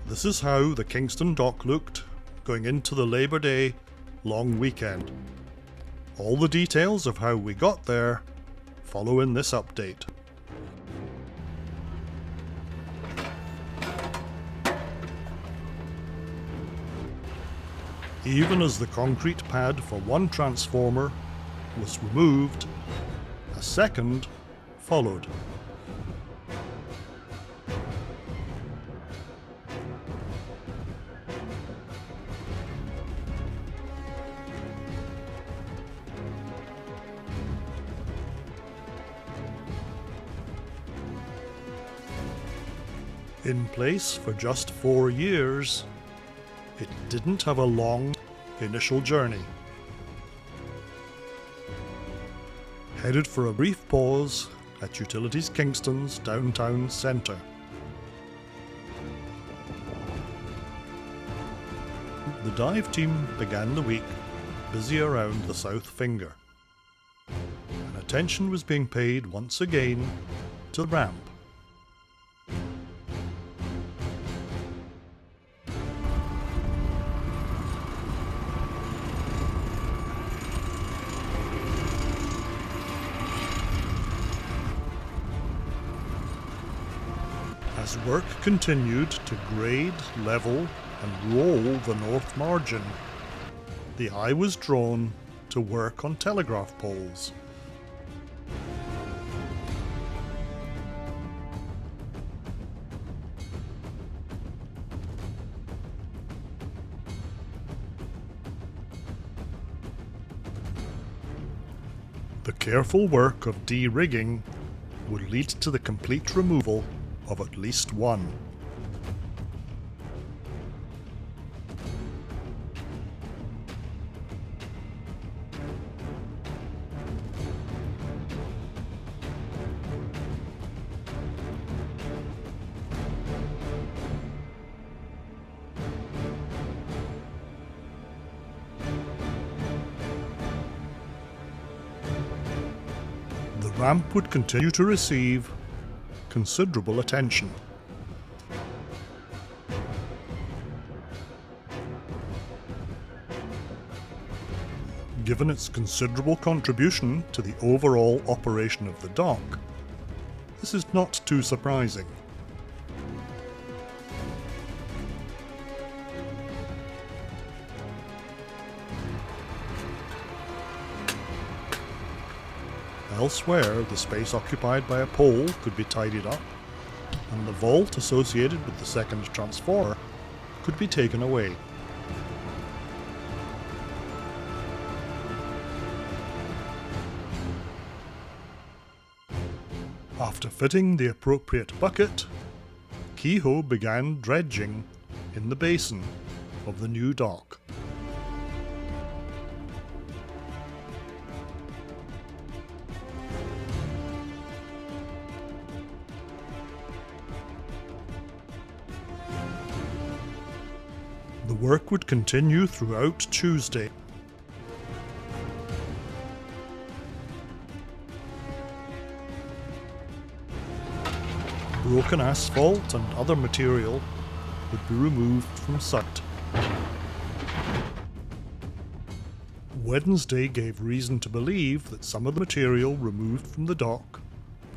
This is how the Kingston dock looked going into the Labour Day long weekend. All the details of how we got there follow in this update. Even as the concrete pad for one transformer was removed, a second followed. In place for just 4 years, it didn't have a long initial journey. Headed for a brief pause at Utilities Kingston's downtown centre. The dive team began the week busy around the south finger, and attention was being paid once again to the ramp. As work continued to grade, level and roll the north margin, the eye was drawn to work on telegraph poles. The careful work of de-rigging would lead to the complete removal of at least one. The ramp would continue to receive considerable attention. Given its considerable contribution to the overall operation of the dock, this is not too surprising. Elsewhere, the space occupied by a pole could be tidied up, and the vault associated with the second transformer could be taken away. After fitting the appropriate bucket, Kehoe began dredging in the basin of the new dock. The work would continue throughout Tuesday. Broken asphalt and other material would be removed from site. Wednesday gave reason to believe that some of the material removed from the dock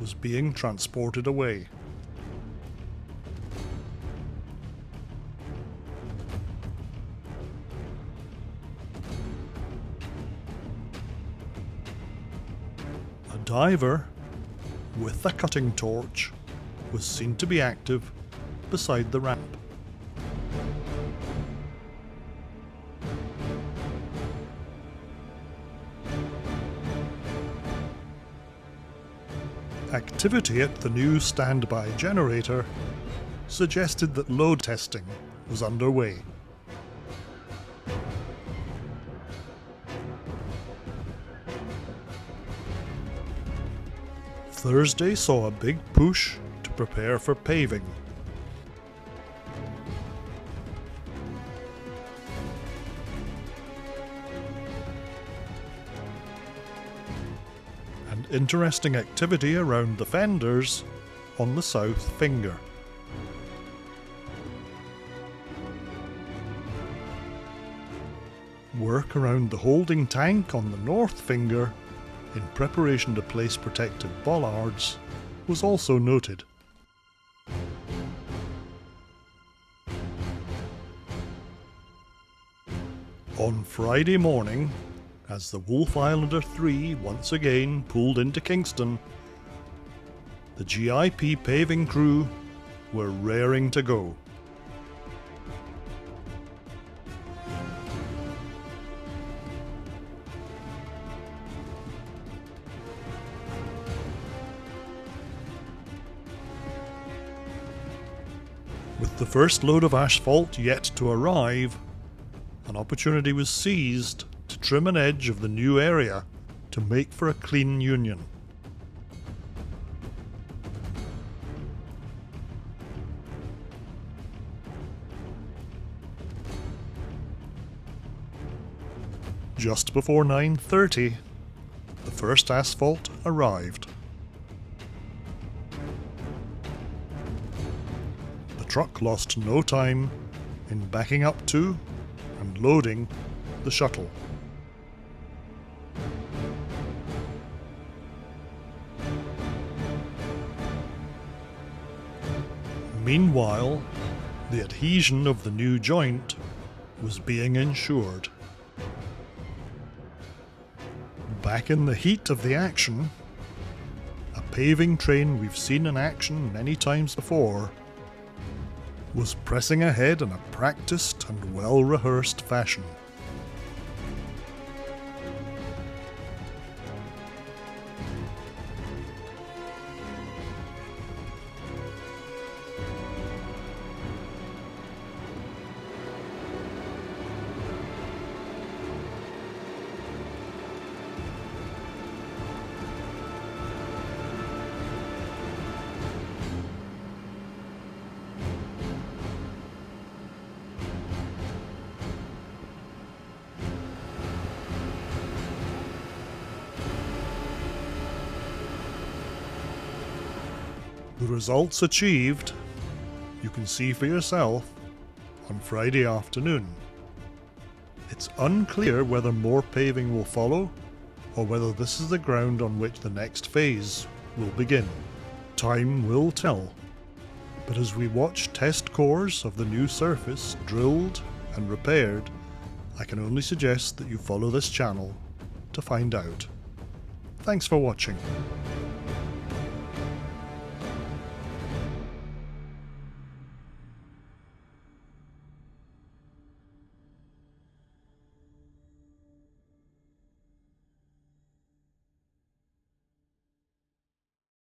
was being transported away. A diver with a cutting torch was seen to be active beside the ramp. Activity at the new standby generator suggested that load testing was underway. Thursday saw a big push to prepare for paving. And interesting activity around the fenders on the south finger. Work around the holding tank on the north finger, in preparation to place protective bollards, was also noted. On Friday morning, as the Wolf Islander 3 once again pulled into Kingston, the GIP paving crew were raring to go. With the first load of asphalt yet to arrive, an opportunity was seized to trim an edge of the new area to make for a clean union. Just before 9:30, the first asphalt arrived. The truck lost no time in backing up to and loading the shuttle. Meanwhile, the adhesion of the new joint was being ensured. Back in the heat of the action, a paving train we've seen in action many times before was pressing ahead in a practiced and well-rehearsed fashion. The results achieved, you can see for yourself on Friday afternoon. It's unclear whether more paving will follow, or whether this is the ground on which the next phase will begin. Time will tell, but as we watch test cores of the new surface drilled and repaired, I can only suggest that you follow this channel to find out. Thanks for watching.